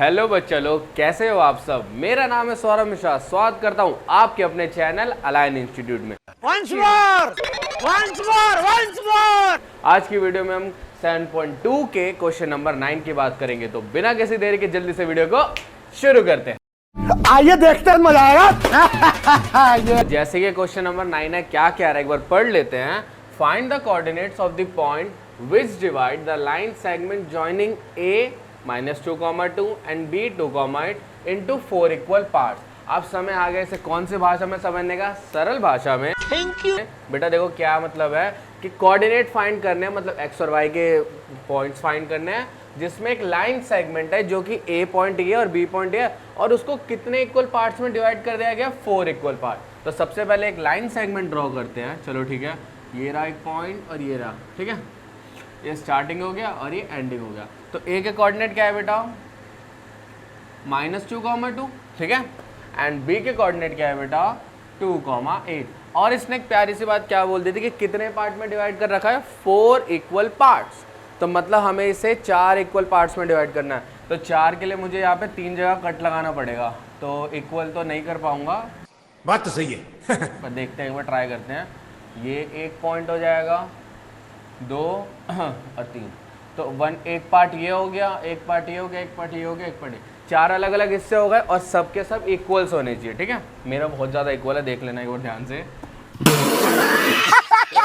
Hello बच्चा लोग, कैसे हो आप सब। मेरा नाम है सौरभ मिश्रा। स्वागत करता हूं आपके अपने चैनल अलाइन इंस्टीट्यूट में। Once more! आज की वीडियो में हम 7.2 के क्वेश्चन नंबर 9 की बात करेंगे। तो बिना किसी देरी के जल्दी से वीडियो को शुरू करते हैं। आइए देखते हैं, मजा आएगा। जैसे कि क्वेश्चन नंबर 9 है, क्या कह रहा है एक बार पढ़ लेते हैं। Find the coordinates of the point which divide the line segment joining A -2, 2 and B 2, 8 into 4 equal parts. अब समय आ गया इसे कौन सी भाषा में समझने का, सरल भाषा में। Thank you. बेटा देखो क्या मतलब है कि कोऑर्डिनेट फाइंड करने हैं, मतलब एक्स और वाई के पॉइंट्स फाइंड करने हैं, जिसमें एक लाइन सेगमेंट है जो कि A पॉइंट ये और B पॉइंट ये, और उसको कितने इक्वल पार्ट्स में डिवाइड कर दिया गया, 4 इक्वल पार्ट। तो सबसे पहले एक लाइन सेगमेंट ड्रॉ करते हैं। चलो ठीक है, ये रहा एक पॉइंट और ये रहा, ठीक है, ये स्टार्टिंग हो गया और ये एंडिंग हो गया। तो A के कोऑर्डिनेट क्या है बेटा, -2, 2, ठीक है, एंड B के कोऑर्डिनेट क्या है बेटा, 2, 8। और इसने एक प्यारी सी बात क्या बोल दी थी कि कितने पार्ट में डिवाइड कर रखा है, 4 इक्वल पार्ट्स। तो मतलब हमें इसे 4 इक्वल पार्ट्स में डिवाइड करना है। तो 4 के लिए मुझे यहाँ पे 3 जगह कट लगाना पड़ेगा, तो इक्वल तो नहीं कर पाऊंगा। बात तो सही है। पर देखते हैं, एक बार ट्राई करते हैं। ये एक पॉइंट हो जाएगा, 2 और 3, तो 1 एक पार्ट ये हो गया, एक पार्ट ये हो गया, एक पार्ट ये हो गया, एक पार्ट ये। 4 अलग अलग हिस्से हो गए और सबके सब इक्वल्स होने चाहिए, ठीक है। मेरा बहुत ज़्यादा इक्वल है, देख लेना एक बार ध्यान से।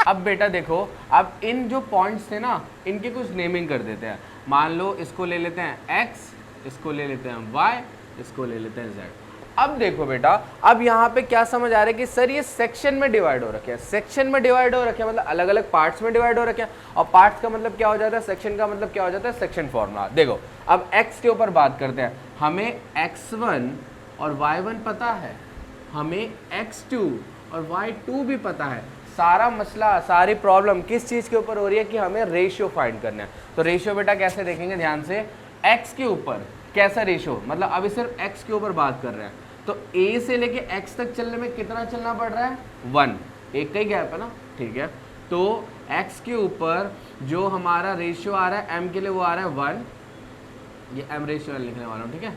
अब बेटा देखो, अब इन जो पॉइंट्स थे ना, इनकी कुछ नेमिंग कर देते हैं। मान लो इसको ले लेते हैं x, इसको ले लेते हैं y, इसको ले लेते हैं z। अब देखो बेटा, अब यहाँ पे क्या समझ आ रहा है कि सर ये सेक्शन में डिवाइड हो रखे हैं। सेक्शन में डिवाइड हो रखे हैं मतलब अलग अलग पार्ट्स में डिवाइड हो रखे हैं। और पार्ट्स का मतलब क्या हो जाता है, सेक्शन का मतलब क्या हो जाता है, सेक्शन फॉर्मूला। देखो अब x के ऊपर बात करते हैं। हमें x1 और y1 पता है, हमें x2 और y2 भी पता है। सारा मसला, सारी प्रॉब्लम किस चीज़ के ऊपर हो रही है कि हमें रेशियो फाइंड करना है। तो रेशियो बेटा कैसे देखेंगे, ध्यान से। x के ऊपर कैसा रेशियो, मतलब अभी सिर्फ x के ऊपर बात कर रहे हैं। तो A से लेके x तक चलने में कितना चलना पड़ रहा है, 1, एक का ही गैप है ना, ठीक है। तो x के ऊपर जो हमारा रेशियो आ रहा है m के लिए, वो आ रहा है 1। ये m रेशियो लिखने वाला हूँ, ठीक है।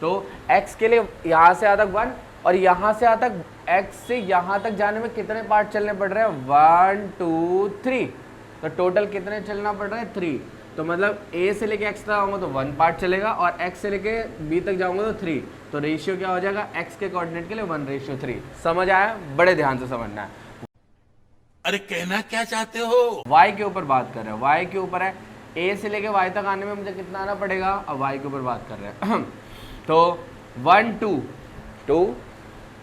तो x के लिए यहाँ से आता 1 और यहाँ से आता x से यहाँ तक जाने में कितने पार्ट चलने पड़ रहे हैं, 1, 2, 3। तो टोटल कितने चलना पड़ रहा है, 3। तो मतलब A से लेके x तक आऊँगा तो 1 पार्ट चलेगा, और x से लेके B तक जाऊँगा तो 3। तो रेशियो क्या हो जाएगा, x के कोऑर्डिनेट के लिए 1:3। समझ आया, बड़े ध्यान से समझना है। अरे कहना क्या चाहते हो? y के ऊपर बात कर रहे हैं, y के ऊपर है, A से लेके y तक आने में मुझे कितना आना पड़ेगा, अब y के ऊपर बात कर रहे हैं। तो 1, 2, 2,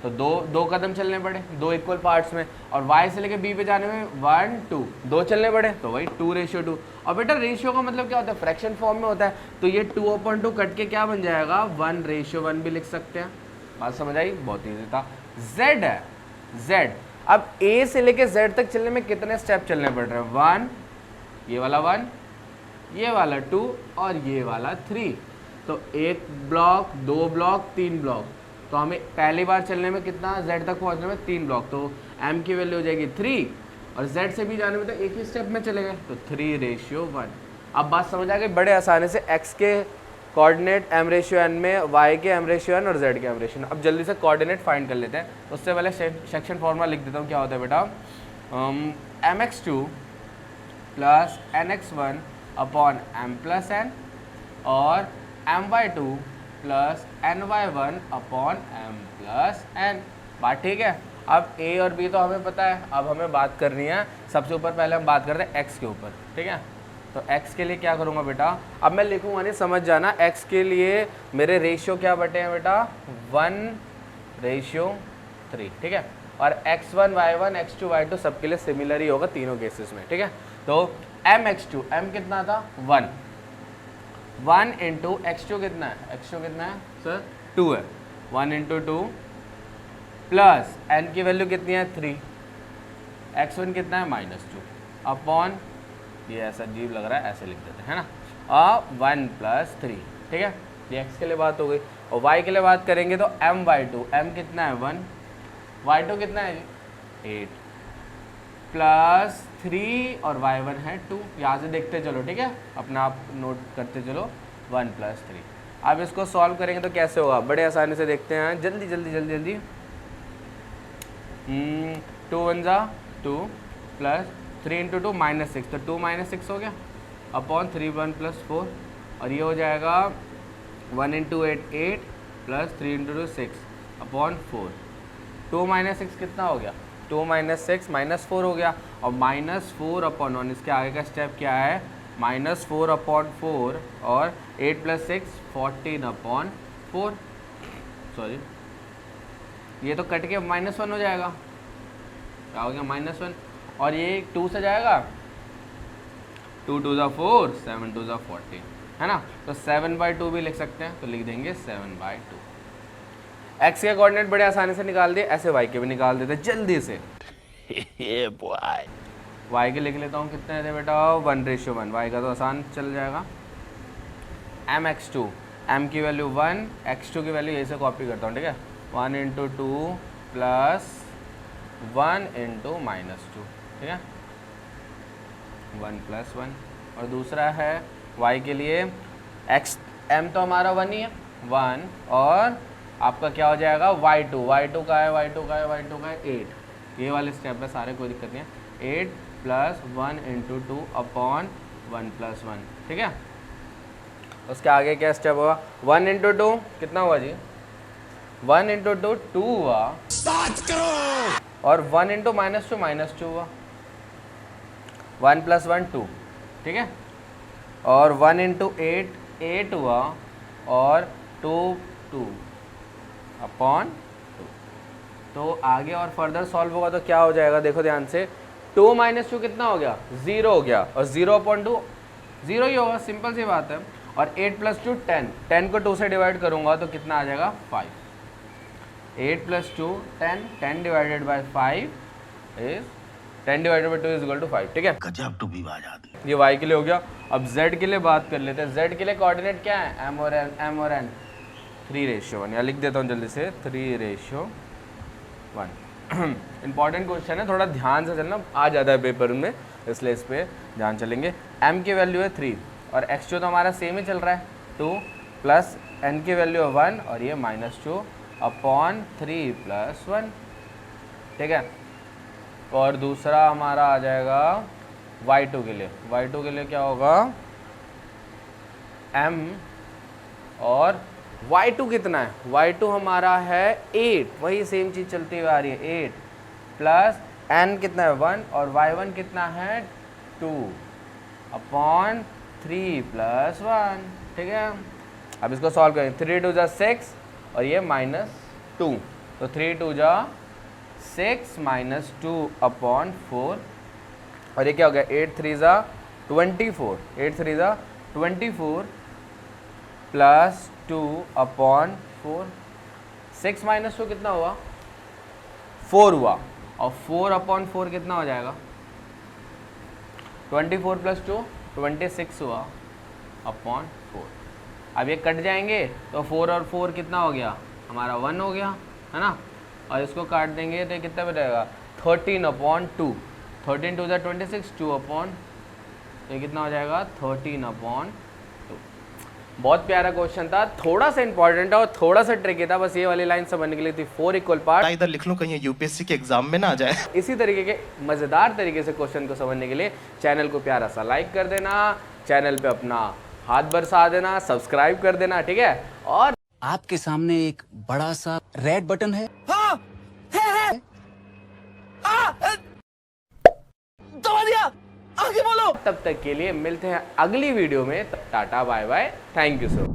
तो दो कदम चलने पड़े, 2 इक्वल पार्ट्स में। और y से लेके b पे जाने में 1, 2, 2 चलने पड़े, तो वही 2:2। और बेटा रेशियो का मतलब क्या होता है, फ्रैक्शन फॉर्म में होता है। तो ये 2/2 कट के क्या बन जाएगा, 1:1 भी लिख सकते हैं। बात समझ आई, बहुत ईजी था। z है, z। अब a से लेके z तक चलने में कितने स्टेप चलने पड़ रहे हैं, 1, ये वाला 1, ये वाला 2 और ये वाला 3। तो 1 ब्लॉक, 2 ब्लॉक, 3 ब्लॉक। तो हमें पहली बार चलने में कितना, z तक पहुंचने में 3 ब्लॉक। तो m की वैल्यू हो जाएगी 3, और z से भी जाने में तो एक ही स्टेप में चलेगा, तो 3:1। अब बात समझ आ गई, बड़े आसानी से x के कोऑर्डिनेट m/n में, y के m/n और z के m/n। अब जल्दी से कोऑर्डिनेट फाइंड कर लेते हैं। उससे पहले सेक्शन फॉर्मूला लिख देता हूँ। क्या होता है बेटा, mx2 plus nx1 upon m+n और my2 plus ny1 upon m+n। बात ठीक है। अब a और b तो हमें पता है, अब हमें बात करनी है सबसे ऊपर। पहले हम बात करते हैं x के ऊपर, ठीक है। तो x के लिए क्या करूँगा बेटा, अब मैं लिखूँगा नहीं, समझ जाना। x के लिए मेरे रेशियो क्या बटे हैं बेटा, 1:3, ठीक है। और x1, y1, x2, y2 सबके लिए सिमिलर ही होगा तीनों केसेस में, ठीक है। तो mx2, m कितना था, 1 इंटू x2 कितना है, x2 कितना है सर, 2 है, 1 इंटू 2 प्लस n की वैल्यू कितनी है, 3, x1 कितना है, -2 अपॉन, ये ऐसा अजीब लग रहा है, ऐसे लिख देते हैं ना, 1+3, ठीक है। ये x के लिए बात हो गई। और y के लिए बात करेंगे तो my2, m कितना है 1, y2 कितना है 8 प्लस 3 और y1 है 2। यहाँ से देखते चलो, ठीक है, अपना आप नोट करते चलो, 1+3। अब इसको सॉल्व करेंगे तो कैसे होगा, बड़े आसानी से देखते हैं, जल्दी जल्दी जल्दी जल्दी। 2 1 जा 2 प्लस 3 इंटू 2 -6, तो 2 -6 हो गया अपॉन 3 1 प्लस 4, और ये हो जाएगा 1 इंटू 8 8 प्लस 3 इंटू 2 6 अपॉन 4। 2 -6 कितना हो गया, 2 -6 -4 हो गया, और -4 अपॉन 1, इसके आगे का स्टेप क्या है, -4 अपॉन 4, और 8 प्लस 6 14 अपॉन 4, सॉरी ये तो कट के -1 हो जाएगा, क्या हो गया -1, और ये 2 से जाएगा, 2 2 जा 4 7 2 जा 14, है ना, तो 7/2 भी लिख सकते हैं, तो लिख देंगे 7/2। x के कोऑर्डिनेट बड़े आसानी से निकाल दिए, ऐसे y के भी निकाल देते जल्दी से। y के लिख लेता हूँ, कितने थे बेटा 1:1, y का तो आसान चल जाएगा। mx2, m की वैल्यू 1, x2 की वैल्यू यही से कॉपी करता हूँ, ठीक है, 1 इंटू 2 प्लस 1 इंटू -2, ठीक है, 1 प्लस 1, और दूसरा है y के लिए m तो हमारा 1 ही है, 1, और आपका क्या हो जाएगा y2 का है, y2 का है, y2 का है 8, ये वाले स्टेप है सारे, कोई दिक्कत नहीं है, 8 प्लस 1 इंटू 2 अपॉन 1 प्लस 1, ठीक है। उसके आगे क्या स्टेप होगा, 1 इंटू 2 कितना हुआ जी, 1 इंटू 2 2 हुआ, और 1 इंटू -2 हुआ, 1 प्लस 1 2, ठीक है, और 1 इंटू 8 8 हुआ, और 2 2 अपॉन 2। तो आगे और फर्दर सॉल्व होगा तो क्या हो जाएगा, देखो ध्यान से, 2 -2 कितना हो गया, 0 हो गया, और 0/2 0 ही होगा, सिंपल सी बात है, और 8 प्लस 2 10, 10 को 2 से डिवाइड करूंगा तो कितना आ जाएगा 5, 8 plus 2 10, 10 divided by 5 is 10 divided by 2 is equal to 5, ठीक है। गजब टू बी आजादी। ये y के लिए हो गया। अब z के लिए बात कर लेते हैं, z के लिए कोऑर्डिनेट क्या है, m और n 3:1, या लिख देता हूँ जल्दी से 3:1। इंपॉर्टेंट क्वेश्चन है, थोड़ा ध्यान से चलना, आ जाता है पेपर में, इसलिए इस पर ध्यान चलेंगे। m की वैल्यू है 3, और x2 तो हमारा सेम ही चल रहा है 2, प्लस n की वैल्यू है 1, और ये -2 अपॉन 3 प्लस 1, ठीक है। और दूसरा हमारा आ जाएगा y2 के लिए, y2 के लिए क्या होगा, m, और y2 कितना है, y2 हमारा है 8, वही सेम चीज़ चलती हुई आ रही है, 8 प्लस n कितना है 1, और y1 कितना है 2 अपॉन 3 प्लस 1, ठीक है। अब इसको सॉल्व करें, 3 2 जा 6, और ये -2, तो 3 2 जा 6 -2 अपॉन 4, और ये क्या हो गया, 8 3 जा 24, 8 3 जा 24 प्लस 2 अपॉन 4, 6 -2 कितना हुआ 4 हुआ, और 4 अपॉन 4 कितना हो जाएगा, 24 प्लस 2 26 हुआ अपॉन 4। अब ये कट जाएंगे तो 4 और 4 कितना हो गया, हमारा 1 हो गया, है ना, और इसको काट देंगे तो कितना बचेगा 13/2, 13 2 26, 2 अपॉन, ये कितना हो जाएगा 13/2। बहुत प्यारा क्वेश्चन था, थोड़ा सा इंपॉर्टेंट है और थोड़ा सा ट्रिकी था, बस ये वाली लाइन समझने के लिए थी, 4 इक्वल पार्ट। इधर लिख लूं कहीं यूपीएससी के एग्जाम में ना आ जाए। इसी तरीके के मज़ेदार तरीके से क्वेश्चन को समझने के लिए चैनल को प्यारा सा लाइक कर देना, चैनल पे अपना हाथ बरसा देना, सब्सक्राइब कर देना, ठीक है। और आपके सामने एक बड़ा सा रेड बटन है, दबा दिया, आगे बोलो। तब तक के लिए मिलते हैं अगली वीडियो में, tata bye bye, thank you so.